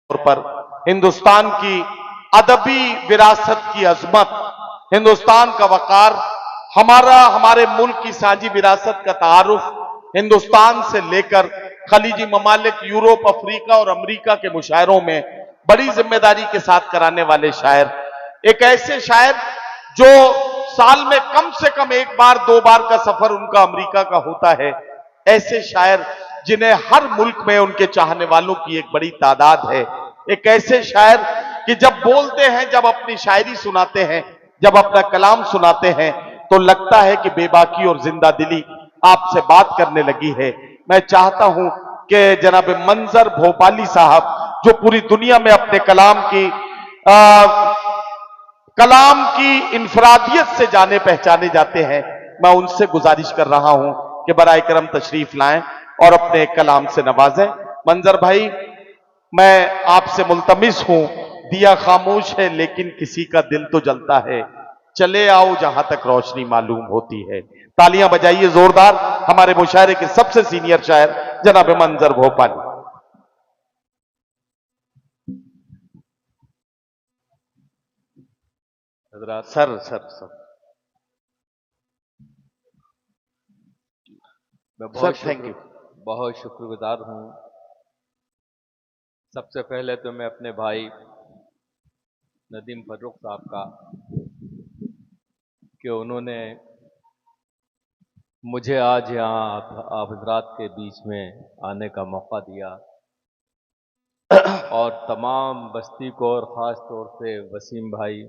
पर हिंदुस्तान की अदबी विरासत की अजमत, हिंदुस्तान का वकार, हमारे मुल्क की साझी विरासत का तारुफ हिंदुस्तान से लेकर खलीजी ममालिक, यूरोप, अफ्रीका और अमेरिका के मुशायरों में बड़ी जिम्मेदारी के साथ कराने वाले शायर, एक ऐसे शायर जो साल में कम से कम एक बार दो बार का सफर उनका अमेरिका का होता है, ऐसे शायर जिन्हें हर मुल्क में उनके चाहने वालों की एक बड़ी तादाद है, एक ऐसे शायर कि जब बोलते हैं, जब अपनी शायरी सुनाते हैं, जब अपना कलाम सुनाते हैं तो लगता है कि बेबाकी और जिंदा दिली आपसे बात करने लगी है। मैं चाहता हूं कि जनाब मंजर भोपाली साहब, जो पूरी दुनिया में अपने कलाम की इनफरादियत से जाने पहचाने जाते हैं, मैं उनसे गुजारिश कर रहा हूं कि बराए करम तशरीफ लाएं और अपने कलाम से नवाजें। मंजर भाई, मैं आपसे मुल्तमिस हूं, दिया खामोश है लेकिन किसी का दिल तो जलता है, चले आओ जहां तक रोशनी मालूम होती है। तालियां बजाइए जोरदार हमारे मुशायरे के सबसे सीनियर शायर जनाब मंजर भोपाली। सर सर सर मैं थैंक यू। बहुत शुक्रगुजार हूँ। सबसे पहले तो मैं अपने भाई नदीम फर्रुख साहब का कि उन्होंने मुझे आज यहाँ आप हजरात के बीच में आने का मौका दिया, और तमाम बस्ती को और ख़ास तौर से वसीम भाई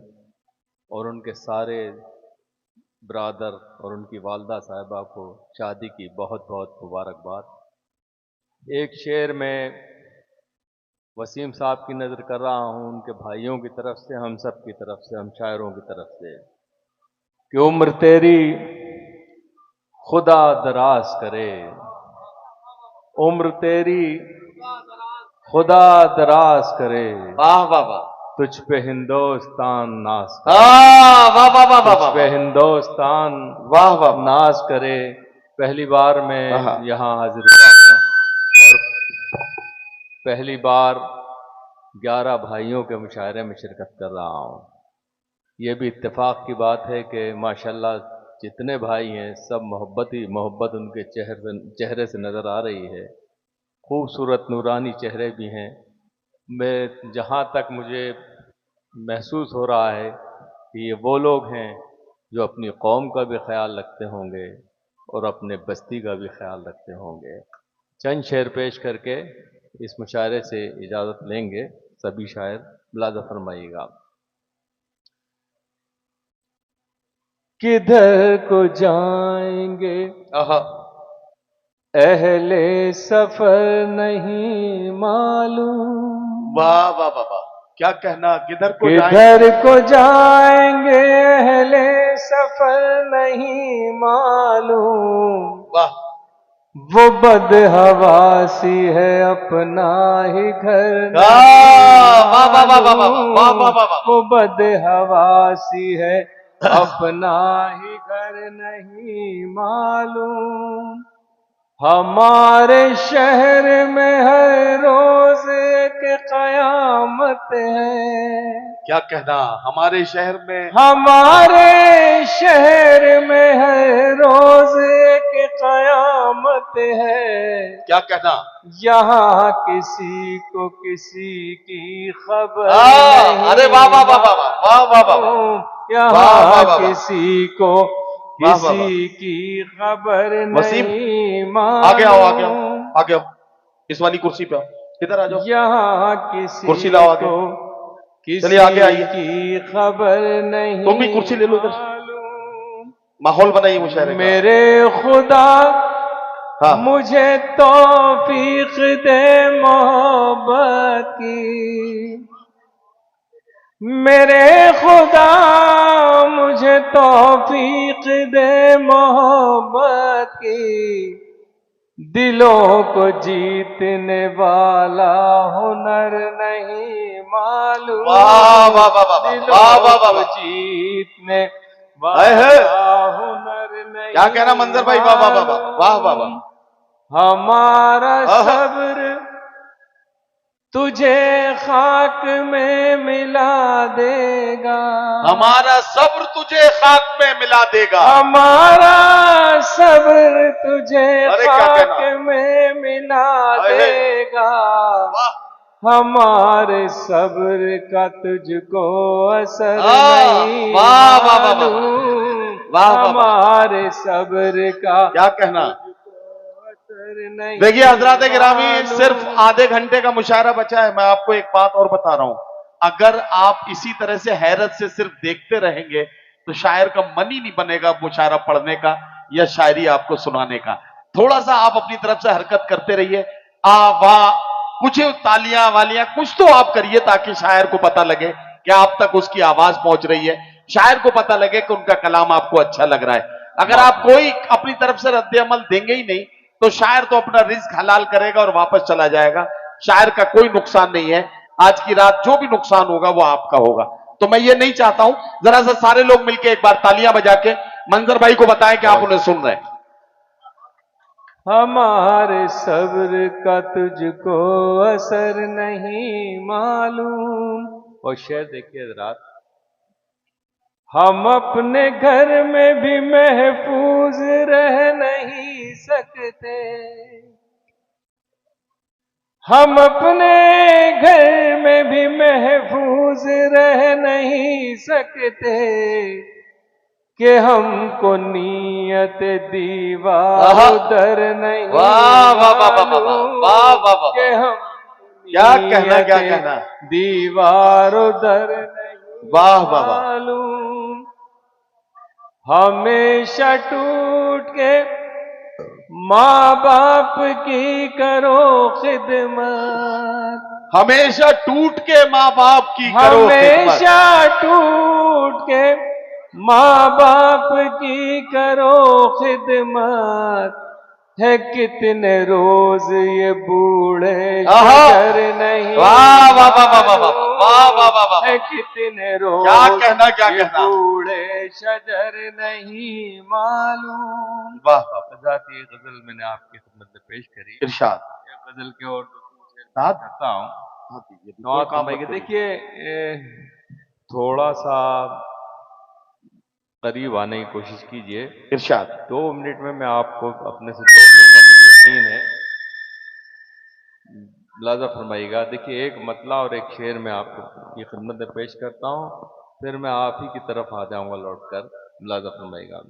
और उनके सारे ब्रादर और उनकी वालदा साहिबा को शादी की बहुत बहुत मुबारकबाद। एक शेर में वसीम साहब की नज़र कर रहा हूँ, उनके भाइयों की तरफ से, हम सब की तरफ से, हम शायरों की तरफ से, कि उम्र तेरी खुदा दराज करे, उम्र तेरी खुदा दराज करे, वाह वाह वाह, तुझ पे हिंदुस्तान नाज वाह करे, वाह वाह वाह तुझ वाह, पे हिंदुस्तान वाह वाह, नाज करे। पहली बार मैं वाह। यहाँ हाजिर हुआ हूँ और पहली बार 11 भाइयों के मुशायरे में शिरकत कर रहा हूँ। ये भी इत्तेफाक की बात है कि माशाल्लाह जितने भाई हैं सब मोहब्बत ही मोहब्बत उनके चेहरे से नज़र आ रही है। खूबसूरत नूरानी चेहरे भी हैं। मैं जहाँ तक मुझे महसूस हो रहा है कि ये वो लोग हैं जो अपनी कौम का भी ख्याल रखते होंगे और अपने बस्ती का भी ख्याल रखते होंगे। चंद शेर पेश करके इस मुशायरे से इजाज़त लेंगे। सभी शायर मुलाज़ा फरमाइएगा। किधर को जाएंगे अहले सफर नहीं मालूम। वाह वाह वाह वाह, क्या कहना, किधर को जाएंगे अहले सफर नहीं मालूम। वाह, वो बदहवासी है अपना ही घर वाह वाह वाह वाह वाह वाह वाह वाह, वो बदहवासी है अपना ही घर नहीं मालूम। हमारे शहर में हर रोज एक कयामत है। क्या कहना, हमारे शहर में हर रोज एक कयामत है। क्या कहना, यहाँ किसी को किसी की खबर अरे वाह वाह वाह वाह वाह वाह वाह वाह, यहाँ किसी को किसी की खबर नहीं मालूम। आगे आओ आगे आओ आगे आओ, इस वाली कुर्सी पे आओ, इधर आ जाओ, यहाँ किसी कुर्सी लाओ आगे, चलिए आगे आइए, की खबर नहीं, तुम भी कुर्सी ले लो इधर, माहौल बनाइए मुशायरे का। मेरे खुदा हाँ, मुझे तौफीक दे मोहब्बत की। मेरे खुदा मुझे तौफीक दे मोहब्बत की। दिलों को जीतने वाला हुनर नहीं मालूम। वाह वाह वाह वाह वाह वाह वाह, जीतने वाला हुनर नहीं। क्या कहना मंजर भाई, वाह वाह वाह वाह वाह वाह। हमारा सब्र तुझे खाक में मिला देगा, हमारा सब्र तुझे खाक में मिला देगा, हमारा सब्र तुझे अरे क्या खाक कहना? में मिला अरे, देगा, वाह हमारे सब्र का तुझको असर नहीं वाह वाह वाह वाह मालूम, वाह वाह वाह। हमारे सब्र का क्या कहना? असर नहीं। देखिए हजरात गिरामी, मालूम। सिर्फ आधे घंटे का मुशायरा बचा है। मैं आपको एक बात और बता रहा हूं, अगर आप इसी तरह से हैरत से सिर्फ देखते रहेंगे तो शायर का मन ही नहीं बनेगा मुशायरा पढ़ने का या शायरी आपको सुनाने का। थोड़ा सा आप अपनी तरफ से हरकत करते रहिए, आ वाह, कुछ तालियां वालियां कुछ तो आप करिए ताकि शायर को पता लगे कि आप तक उसकी आवाज पहुंच रही है, शायर को पता लगे कि उनका कलाम आपको अच्छा लग रहा है। अगर आप कोई अपनी तरफ से रद्द अमल देंगे ही नहीं तो शायर तो अपना रिस्क हलाल करेगा और वापस चला जाएगा। शायर का कोई नुकसान नहीं है, आज की रात जो भी नुकसान होगा वो आपका होगा। तो मैं ये नहीं चाहता हूं, जरा सा सारे लोग मिलकर एक बार तालियां बजा के मंजर भाई को बताएं कि आप उन्हें सुन रहे हैं। हमारे सब्र का तुझको असर नहीं मालूम। और शेर देखिए रात, हम अपने घर में भी महफूज रह नहीं सकते, हम अपने घर में भी महफूज रह नहीं सकते, कि हमको नीयत दीवार उधर नहीं वाह वाह वाह वाह वाह वाह वाह वाह, कि हम क्या कहना, क्या कहना, दीवार उधर नहीं वाह वाह वाह, मालूम, हमेशा टूट के माँ बाप की करो खिदमत, हमेशा टूट के माँ बाप की करो खिदमत, हमेशा टूट के माँ बाप की करो खिदमत, है कितने रोज ये बूढ़े शजर नहीं वाह वाह वाह वाह वाह वाह वाह वाह वाह, है कितने रोज क्या कहना, क्या ये कहना, बूढ़े शजर नहीं मालूम। वाह वाह। जाती गजल मैंने आपकी खिदमत में पेश करी, इरशाद गजल के और करता हूँ। देखिए थोड़ा सा करीब आने की कोशिश कीजिए। इरशाद 2 मिनट में मैं आपको अपने से जोड़ लूंगा, मुझे यकीन है। मुलाजा फरमाइएगा। देखिए एक मतला और एक शेर मैं आपको की खिदमत में पेश करता हूँ, फिर मैं आप ही की तरफ आ जाऊंगा लौट कर। मुलाजा फरमाइएगा।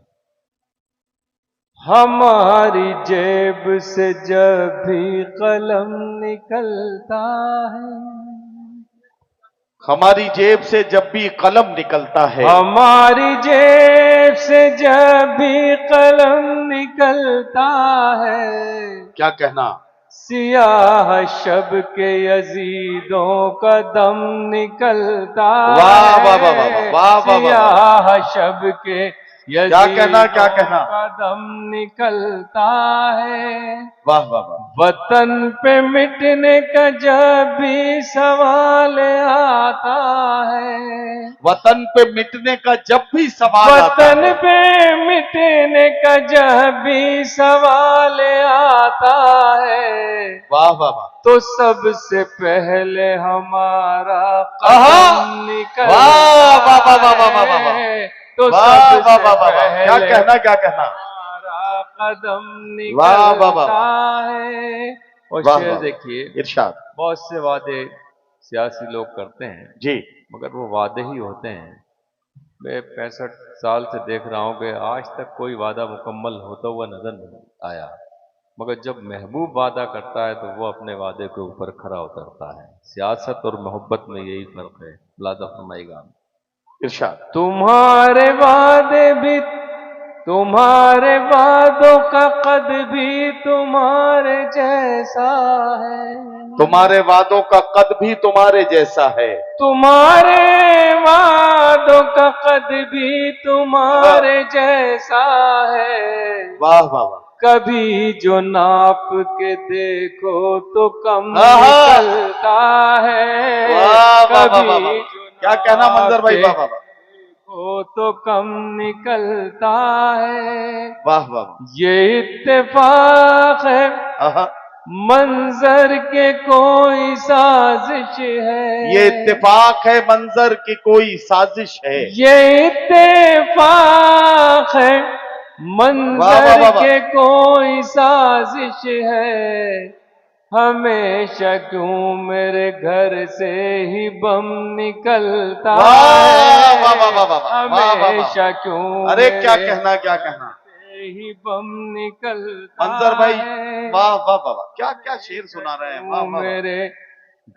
हमारी जेब से जब भी कलम निकलता है, हमारी जेब से जब भी कलम निकलता है, हमारी जेब से जब भी कलम निकलता है, क्या कहना, सियाह शब के यजीदों का दम निकलता वाह है, वाह वाह वाह वाह वाह वाह, सियाह शब के क्या कहना, क्या कहना, का दम निकलता है, वाह वाह वाह। वतन पे मिटने का जब भी सवाल आता है, वतन पे मिटने का जब भी सवाल आता वतन है, पे मिटने का जब भी सवाल आता है, वाह वाह वाह, तो सबसे पहले हमारा आहा, कदम निकलता वाह वाह वाह वाह वाह वाह वाह, है, तो वाह वाह सबसे वाह वाह वाह, क्या पहले कहना, क्या कहना, हमारा कदम वाह वाह वाह, निकलता है। और वाह शेर वाह, देखिए, इरशाद बहुत से वादे सियासी लोग करते हैं जी, मगर वो वादे ही होते हैं। मैं 65 साल से देख रहा हूँ कि आज तक कोई वादा मुकम्मल होता हुआ नजर नहीं आया, मगर जब महबूब वादा करता है तो वो अपने वादे के ऊपर खरा उतरता है। सियासत और मोहब्बत में यही फर्क है। मुलाजा फरमाइएगा। इरशाद तुम्हारे वादे भी, तुम्हारे वादों का कद भी तुम्हारे जैसा है, तुम्हारे वादों का कद भी तुम्हारे जैसा है, तुम्हारे वादों का कद भी तुम्हारे जैसा है, वाह वाह वाह, कभी जो नाप के देखो तो कम आहा, निकलता है, वाह वाह वाह कभी वाह वाह, जो क्या कहना मंजर भाई, वाह वाह वाह, देखो तो कम निकलता है। वाह वाह वाह, ये इत्तेफाक है, आहा, मंजर के कोई साजिश है, ये इत्तेफाक है मंजर की कोई साजिश है। ये इत्तेफाक है वाह वाह मंजर वाह वाह। के कोई साजिश है, हमेशा क्यों मेरे घर से ही बम निकलता वाह है, वाह वाह वाह वाह वाह वाह वाह। हमेशा क्यों अरे क्या मेरे कहना, क्या कहना से ही बम निकलता मंजर भाई, है, वाह वाह वाह वाह, क्या क्या शेर सुना रहे हैं, वाह क्यों वाह वाह। मेरे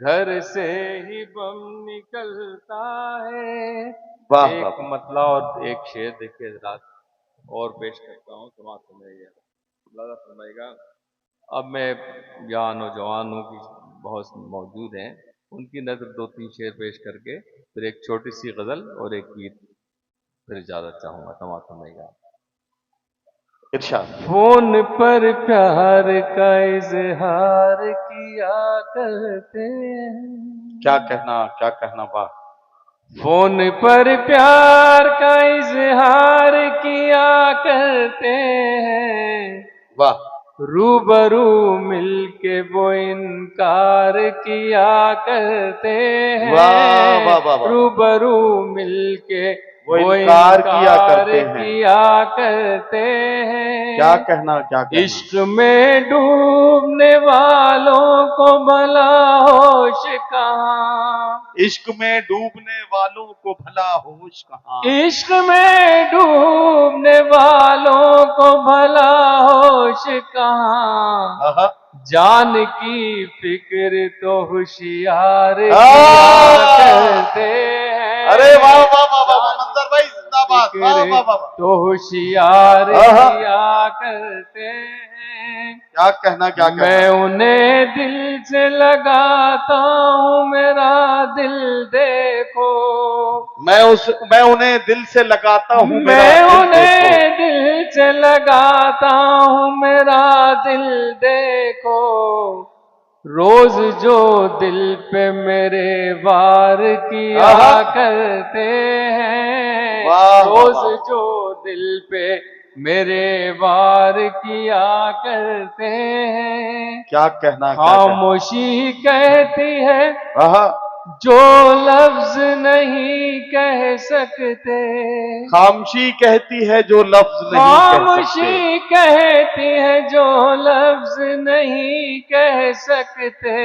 घर से ही बम निकलता है। वाह वाह एक वाह। मतला और एक शेर देखिए रात और पेश करता हूँ, समाज सुनाइएगा, अल्लाह फरमाएगा। अब मैं यहाँ नौजवानों की बहुत मौजूद हैं, उनकी नजर दो तीन शेर पेश करके फिर एक छोटी सी गजल और एक गीत फिर इजाजत चाहूंगा, समाज सुनाइएगा। इरशाद। फोन पर प्यार का इजहार किया करते हैं, क्या कहना, क्या कहना, वाह। फोन पर प्यार का इजहार किया करते हैं, वाह रूबरू मिलके वो इनकार किया करते वाह वाह वाह हैं, वाह। रूबरू मिलके वो वो इनकार किया करते हैं। किया करते हैं। क्या कहना, क्या कहना। इश्क में डूबने वालों को भला होश कहाँ, इश्क में डूबने वालों को भला होश कहाँ। इश्क में डूबने वालों को भला होश कहाँ, आहा। जान की फिक्र तो होशियार आ! किया करते हैं, अरे वाह वाह वाह वाह वाह, मंजर भाई जिंदाबाद, वाह वाह वाह वाह। तो होशियार आहा। किया करते हैं। क्या कहना, क्या कहना। मैं उन्हें दिल से लगाता हूँ, मेरा दिल देखो, मैं उन्हें दिल से लगाता हूँ, मेरा मैं दिल देखो। उन्हें दिल से लगाता हूँ, मेरा दिल देखो, रोज जो दिल पे मेरे वार किया आहा। करते हैं, वाह वाह रोज वाह। जो दिल पे मेरे वार किया करते हैं। क्या कहना, क्या कहना। खामोशी कहती है आहा। जो लफ्ज नहीं कह सकते, खामोशी कहती है जो लफ्ज नहीं कह सकते। खामोशी कहती है जो लफ्ज नहीं कह सकते,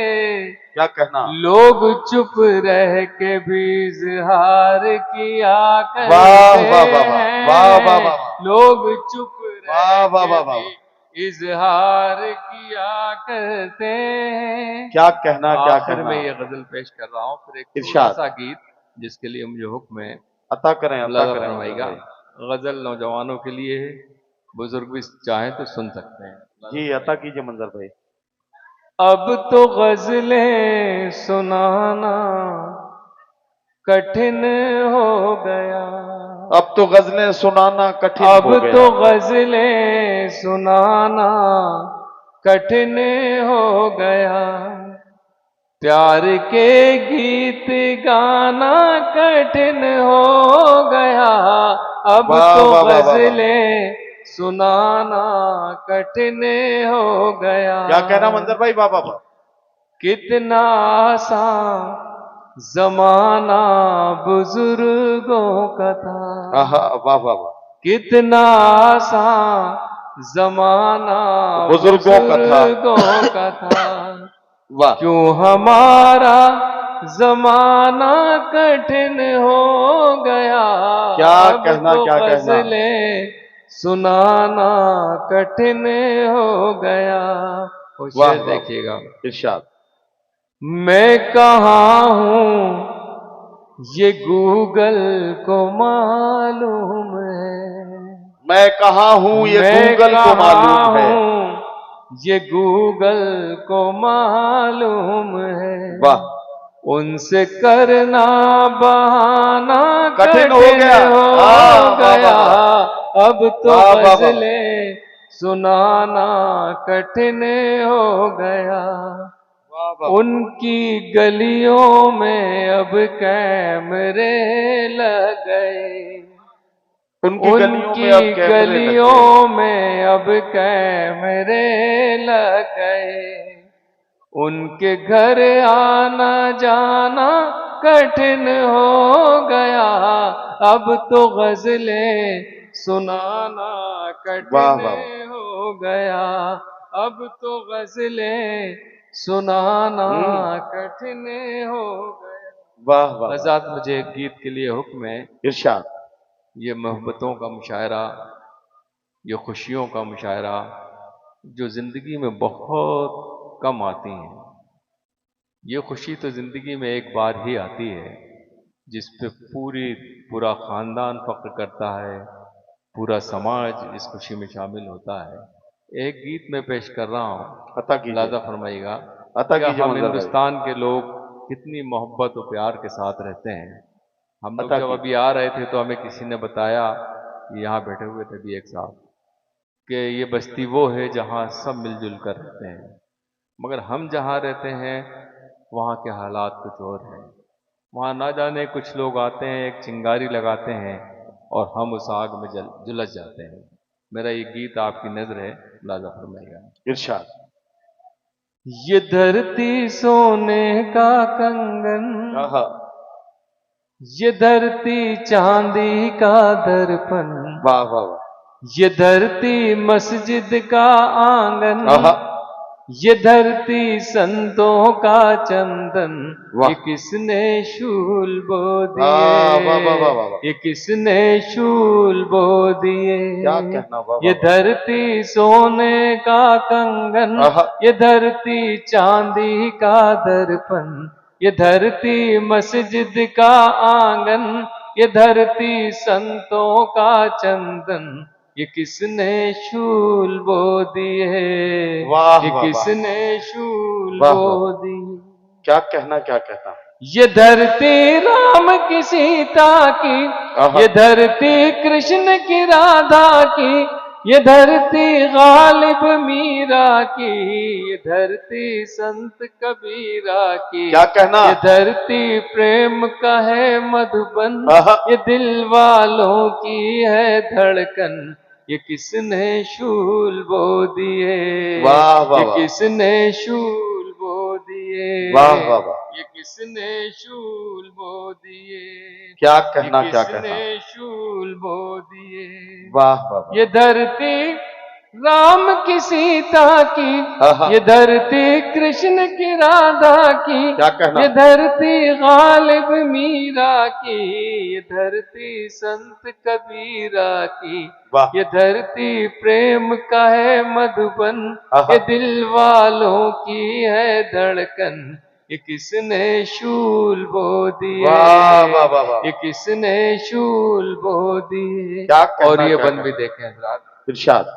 क्या कहना। लोग चुप रह के भी इजहार किया वाह वाह वाह करते वाह, हैं, वाह वाह वाह वाह। लोग चुप वाह रह वाह के वाह वाह। भी इजहार किया करते हैं। क्या कहना, क्या आखिर कहना। में ये गजल पेश कर रहा हूँ, फिर एक थोड़ा इरशाद। सा गीत जिसके लिए मुझे हुक्म है, अता करें, अता अल्लाह करें फरमाएगा। मंजर भाई। गजल नौजवानों के लिए है, बुजुर्ग भी चाहें तो सुन सकते हैं। जी अता कीजिए मंजर भाई। अब तो गजलें सुनाना कठिन हो गया, अब तो गजलें सुनाना कठिन अब हो गया। तो गजलें सुनाना कठिन हो गया, प्यार के गीत गाना कठिन हो गया, अब वाह तो वाह वाह वाह वाह। गजलें सुनाना कठिन हो गया। क्या कहना मंजर भाई, वाह वाह वाह। कितना आसान जमाना बुजुर्गों का था, आहा, वाह वाह वाह। कितना आसान जमाना बुजुर्गों का था। बुजुर्गों का था, वाह। क्यों हमारा जमाना कठिन हो गया, क्या अब कहना, तो क्या कहना। गजलें सुनाना कठिन हो गया। और वाह शेर वाह। देखिएगा। इरशाद। मैं कहाँ हूँ ये गूगल को मालूम है, मैं कहाँ हूँ ये मैं गूगल को कहाँ मालूम है। हूँ ये गूगल को मालूम है, वाह। उनसे करना बहाना कठिन हो गया। हो वाह गया, वाह वाह। अब तो वाह वाह वाह। गजलें सुनाना कठिन हो गया, वाह वाह। उनकी गलियों में अब कैमरे लग गए, उनकी गलियों में अब उनकी कैमरे लग गए। गलियों में अब कैमरे लग गए, उनके घर आना जाना कठिन हो गया, अब तो गजलें सुनाना वाह कठिन वाह वाह हो गया, अब तो गजलें सुनाना कठिन हो गया। वाह वाह वाह। हज़रात, मुझे एक गीत के लिए हुक्म है। इरशाद। ये मोहब्बतों का मुशायरा, ये खुशियों का मुशायरा जो ज़िंदगी में बहुत कम आती हैं। ये खुशी तो ज़िंदगी में एक बार ही आती है, जिस पे पूरा ख़ानदान फ़ख्र करता है, पूरा समाज इस खुशी में शामिल होता है। एक गीत में पेश कर रहा हूँ, अता कीजिए, लाज़ा फरमाइएगा। अता क्या कीजिए हम मंजर भाई, हिंदुस्तान के लोग कितनी मोहब्बत और प्यार के साथ रहते हैं। हम लोग अता जब कीजिए। अभी आ रहे थे तो हमें किसी ने बताया, यहाँ बैठे हुए थे भी एक साथ, कि ये बस्ती वो है जहाँ सब मिलजुल कर रहते हैं, मगर हम जहाँ रहते हैं वहाँ के हालात कुछ और हैं। वहाँ ना जाने कुछ लोग आते हैं, एक चिंगारी लगाते हैं और हम उस आग में झुलस जाते हैं। मेरा ये गीत आपकी नजर है, लाज़ा फरमाइएगा। इरशाद। ये धरती सोने का कंगन, आहा, ये धरती चांदी का दर्पण, वाह वाह वाह। ये धरती मस्जिद का आंगन, आहा, ये धरती संतों का चंदन, वाह। ये किसने शूल बो वाह वाह वाह वाह दिए, वाह। ये किसने शूल बो दिए। क्या कहना, वाह ये वाह वाह। धरती सोने का कंगन, आहा, ये धरती चांदी का दर्पण, ये धरती मस्जिद का आंगन, ये धरती संतों का चंदन, ये किसने शूल बो दिए, वाह ये वाह वाह किसने शूल वाह बो वाह। दी। क्या कहना, क्या कहना। ये धरती राम की सीता की, आहा, ये धरती कृष्ण की राधा की, ये धरती गालिब मीरा की, ये धरती संत कबीरा की, क्या कहना। ये धरती प्रेम का है मधुबन, आहा, ये दिल वालों की है धड़कन, ये किसने शूल बो दिए, वाह वाह ये वाह। किसने शूल बो दिए, वाह वाह वाह। ये किसने शूल बो दिए, क्या कहना, ये क्या कहना। किसने शूल बो दिए। वाह वाह वाह। ये धरती राम की सीता की, आहा, ये धरती कृष्ण की राधा की, क्या कहना। ये धरती गालिब मीरा की, ये धरती संत कबीरा की, वाह। ये धरती प्रेम का है मधुबन, आहा, ये दिल वालों की है धड़कन, ये किसने शूल बो दिए, वाह वाह वाह वाह। ये किसने शूल बो दिए। क्या कहना, और ये क्या बंद भी कहना। देखें हजरात। इरशाद।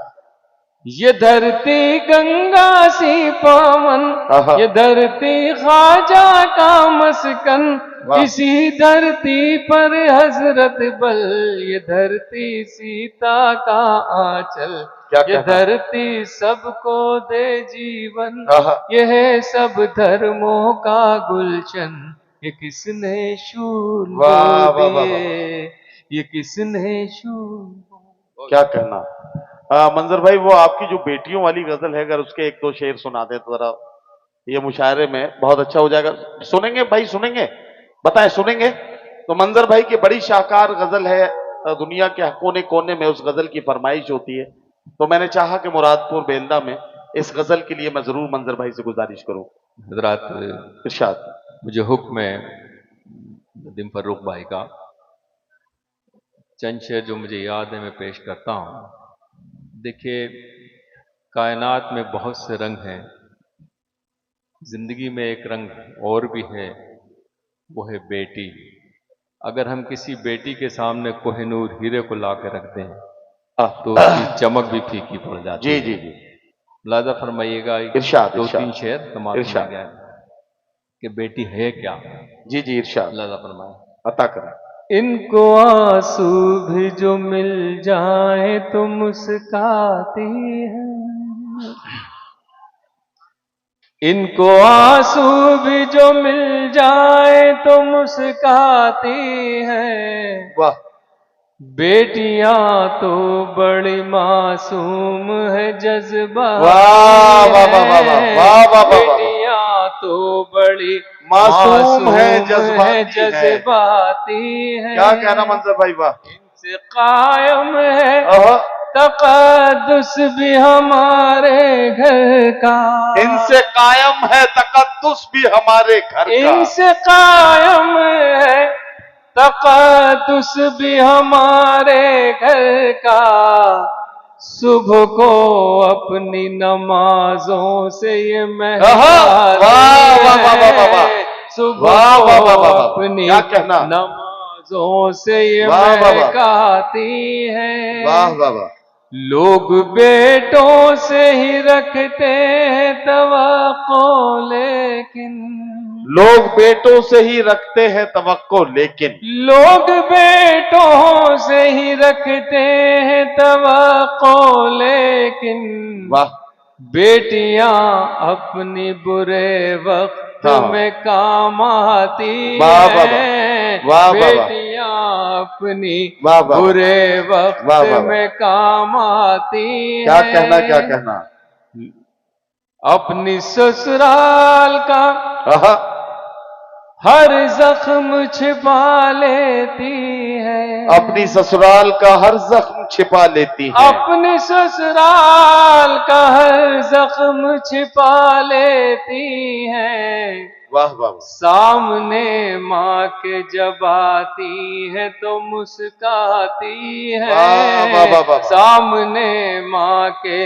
ये धरती गंगा सी पावन, आहा, ये धरती ख्वाजा का मस्कन, वाह। इसी धरती पर हजरत बल, ये धरती सीता का आंचल, क्या ये कहना। धरती सबको दे जीवन, आहा, ये है सब धर्मों का गुलशन, ये किसने शूल वाह वाह बो वाह वाह। दिए, ये किसने शूल। क्या कहना। मंजर भाई, वो आपकी जो बेटियों वाली गजल है, अगर उसके एक दो शेर सुना दे तो जरा ये मुशायरे में बहुत अच्छा हो जाएगा। सुनेंगे भाई, सुनेंगे, बताएं सुनेंगे। तो मंजर भाई की बड़ी शाहकार गजल है, दुनिया के कोने कोने में उस गजल की फरमाइश होती है। तो मैंने चाहा कि मुरादपुर बेलदा में इस गजल के लिए मैं जरूर मंजर भाई से गुजारिश करूं। हजरात, इरशाद। मुझे हुक्म है नदीम फर्रुख भाई का, चंद शेर जो मुझे याद है मैं पेश करता हूँ। देखिए, कायनात में बहुत से रंग हैं, जिंदगी में एक रंग और भी है, वो है बेटी। अगर हम किसी बेटी के सामने कोहिनूर हीरे को ला के रख दें तो उसकी चमक भी फीकी पड़ जाती जी है। जी जी। लाजा फरमाइएगा। इरशाद, दो इरशाद। तीन शेर तमाम इरशाद। गया कि बेटी है क्या। जी जी, इरशाद। लाजा फरमाए। अता करें। इनको आंसू भी जो मिल जाए तो मुस्काती है, इनको आंसू भी जो मिल जाए तो मुस्काती है। वाह। बेटियां तो बड़ी मासूम है, जज्बा वाह वाह वाह वाह वाह वाह वाह वाह। बेटियां तो बड़ी मासूम है, जज्बाती है। क्या कहना मंजर भाई, वाह। इनसे कायम है आहा, तक़द्दुस भी हमारे घर का। इनसे कायम है तकद्दुस भी हमारे घर का। इनसे कायम है तक़द्दुस भी हमारे घर का। सुबह को अपनी नमाजों से ये महकाती है। सुबह को अपनी नमाजों से ये महकाती है। वाह वाह वाह। लोग बेटों से ही रखते हैं तवक्को, लेकिन लोग बेटों से ही रखते हैं तवक्को, लेकिन लोग बेटों से ही रखते हैं तवक्को, लेकिन वाह, बेटियां अपनी बुरे वक्त में काम आती हैं। बेटियां अपनी बुरे वक्त में काम आती हैं। क्या कहना, क्या कहना। अपनी ससुराल का हर जख्म छिपा लेती है। अपनी ससुराल का हर जख्म छिपा लेती है। अपने ससुराल का हर जख्म छिपा लेती है। वाह वाह। सामने माँ के जब आती है तो मुस्काती है। वाह वाह वाह। सामने माँ के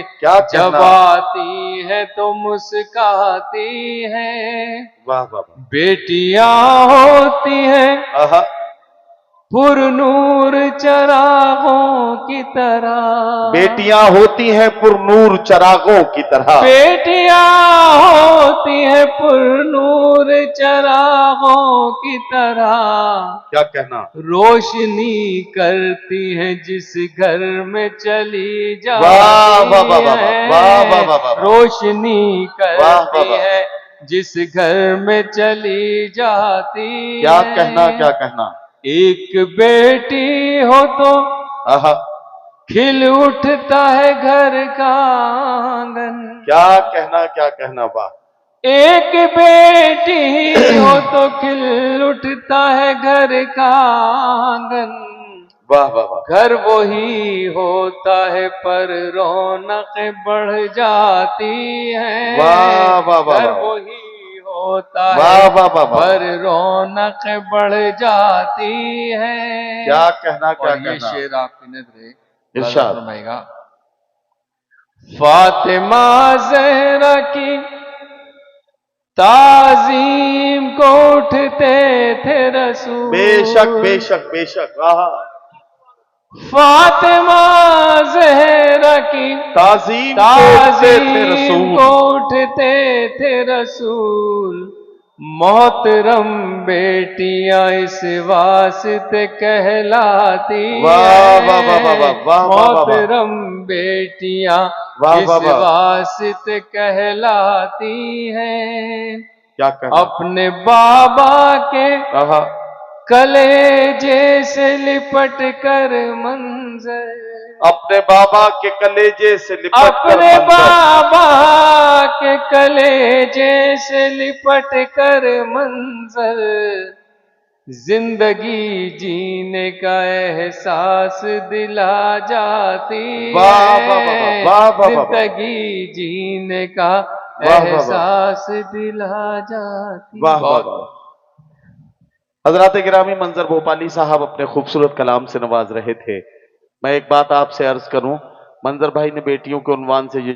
जब आती है तो मुस्काती है। वाह वाह। बेटियां होती हैं पुरनूर चरागों की तरह। बेटियां होती हैं पुरनूर चरागों की तरह। बेटियां होती हैं पुरनूर चरागों की तरह। क्या कहना। रोशनी करती हैं जिस घर में चली जाती है। रोशनी करती है जिस घर में चली जाती है। क्या कहना, क्या कहना। एक बेटी हो तो खिल उठता है घर का आंगन। क्या कहना, क्या कहना। वाह। एक बेटी हो तो खिल उठता है घर का आंगन। वाह वाह वाह। घर वही होता है पर रौनक बढ़ जाती है। वाह वाह वाह। घर वही होता है पर रौनक बढ़ जाती है। क्या कहना, क्या कहना। ये शेर आपकी नजरे इरशाद फरमाएगा। फातिमा ज़हरा की ताज़ीम को उठते थे रसूल। बेशक बेशक बेशक। फातिमा ज़हरा की ताज़ीम को उठते थे रसूल। मोहतरम बेटियां इस वास्ते कहलाती हैं। मोहतरम बेटियां इस वास्ते कहलाती हैं। क्या कहना। अपने बाबा के कलेजे से लिपट कर मंजर। अपने बाबा के कलेजे से लिपट कर मंजर। जिंदगी जीने का एहसास दिला जाती है। जिंदगी जीने का एहसास दिला जाती है। हजरात गिरामी, मंजर भोपाली साहब अपने खूबसूरत कलाम से नवाज रहे थे। मैं एक बात आपसे अर्ज करूं, मंजर भाई ने बेटियों के उन्वान से ये